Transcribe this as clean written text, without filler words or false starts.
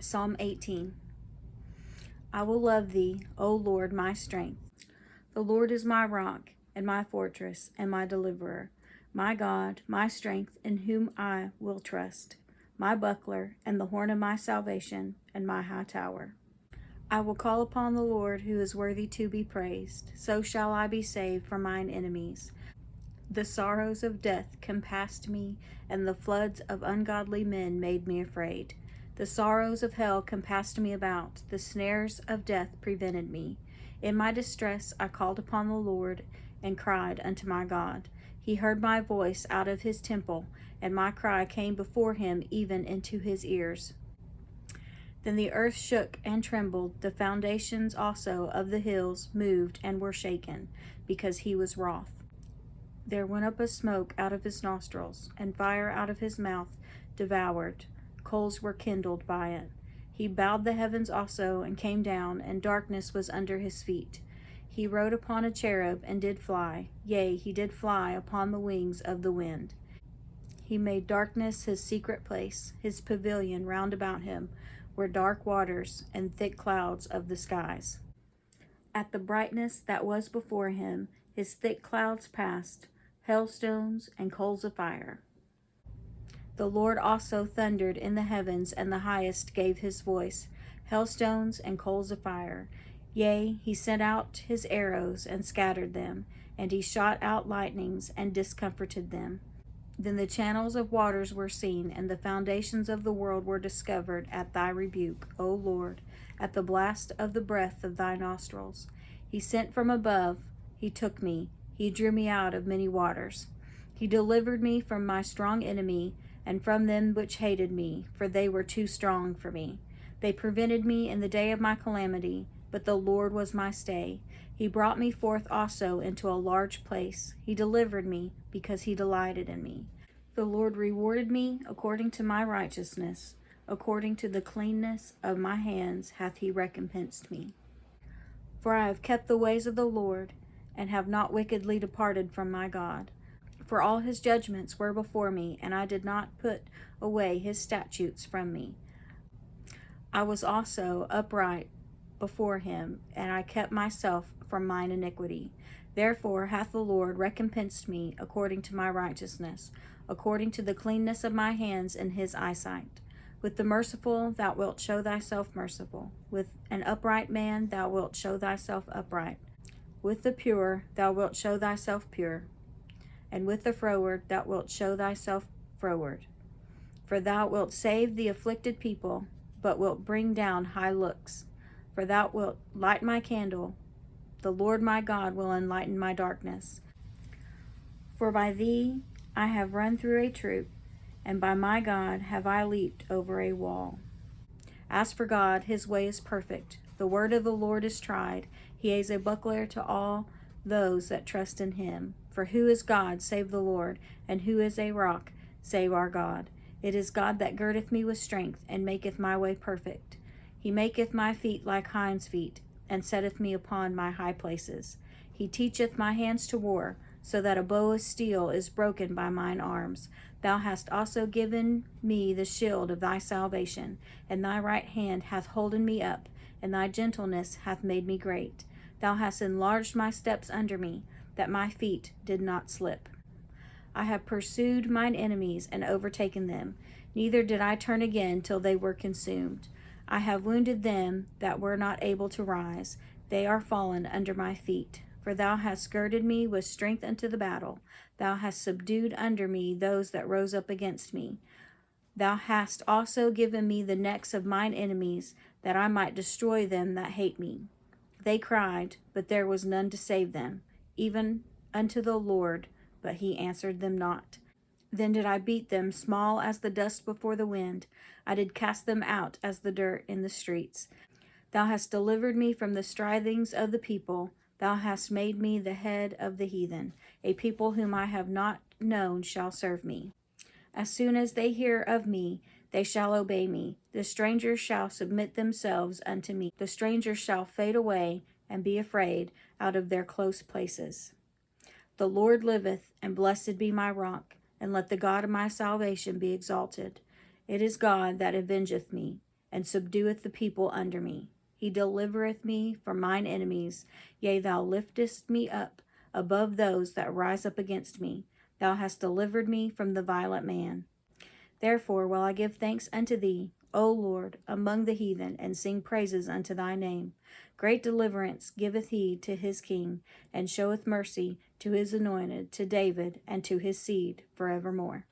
Psalm 18. I will love thee, O Lord, my strength. The Lord is my rock, and my fortress, and my deliverer, my God, my strength, in whom I will trust, my buckler, and the horn of my salvation, and my high tower. I will call upon the Lord, who is worthy to be praised. So shall I be saved from mine enemies. The sorrows of death compassed me, and the floods of ungodly men made me afraid. The sorrows of hell compassed me about, the snares of death prevented me. In my distress I called upon the Lord, and cried unto my God. He heard my voice out of his temple, and my cry came before him even into his ears. Then the earth shook and trembled, the foundations also of the hills moved and were shaken, because he was wroth. There went up a smoke out of his nostrils, and fire out of his mouth devoured. Coals were kindled by it. He bowed the heavens also, and came down, and darkness was under his feet. He rode upon a cherub, and did fly. Yea, he did fly upon the wings of the wind. He made darkness his secret place. His pavilion round about him were dark waters, and thick clouds of the skies. At the brightness that was before him, his thick clouds passed, hailstones and coals of fire. The Lord also thundered in the heavens, and the highest gave his voice, hailstones and coals of fire. Yea, he sent out his arrows and scattered them, and he shot out lightnings and discomforted them. Then the channels of waters were seen, and the foundations of the world were discovered at thy rebuke, O Lord, at the blast of the breath of thy nostrils. He sent from above, he took me, he drew me out of many waters. He delivered me from my strong enemy, and from them which hated me, for they were too strong for me. They prevented me in the day of my calamity, but the Lord was my stay. He brought me forth also into a large place. He delivered me, because he delighted in me. The Lord rewarded me according to my righteousness. According to the cleanness of my hands hath he recompensed me. For I have kept the ways of the Lord, and have not wickedly departed from my God. For all his judgments were before me, and I did not put away his statutes from me. I was also upright before him, and I kept myself from mine iniquity. Therefore hath the Lord recompensed me according to my righteousness, according to the cleanness of my hands in his eyesight. With the merciful thou wilt show thyself merciful. With an upright man thou wilt show thyself upright. With the pure thou wilt show thyself pure. And with the froward thou wilt show thyself froward. For thou wilt save the afflicted people, but wilt bring down high looks. For thou wilt light my candle. The Lord my God will enlighten my darkness. For by thee I have run through a troop, and by my God have I leaped over a wall. As for God, his way is perfect. The word of the Lord is tried. He is a buckler to all those that trust in him. For who is God save the Lord? And who is a rock save our God? It is God that girdeth me with strength, and maketh my way perfect. He maketh my feet like hinds' feet, and setteth me upon my high places. He teacheth my hands to war, so that a bow of steel is broken by mine arms. Thou hast also given me the shield of thy salvation, and thy right hand hath holden me up, and thy gentleness hath made me great. Thou hast enlarged my steps under me, that my feet did not slip. I have pursued mine enemies and overtaken them, neither did I turn again till they were consumed. I have wounded them that were not able to rise. They are fallen under my feet. For thou hast girded me with strength unto the battle. Thou hast subdued under me those that rose up against me. Thou hast also given me the necks of mine enemies, that I might destroy them that hate me. They cried, but there was none to save them, even unto the Lord, but he answered them not. Then did I beat them small as the dust before the wind. I did cast them out as the dirt in the streets. Thou hast delivered me from the strivings of the people. Thou hast made me the head of the heathen. A people whom I have not known shall serve me. As soon as they hear of me, they shall obey me. The strangers shall submit themselves unto me. The strangers shall fade away and be afraid out of their close places. The Lord liveth, and blessed be my rock, and let the God of my salvation be exalted. It is God that avengeth me, and subdueth the people under me. He delivereth me from mine enemies. Yea, thou liftest me up above those that rise up against me. Thou hast delivered me from the violent man. Therefore will I give thanks unto thee, O Lord, among the heathen, and sing praises unto thy name. Great deliverance giveth he to his king, and showeth mercy to his anointed, to David, and to his seed forevermore.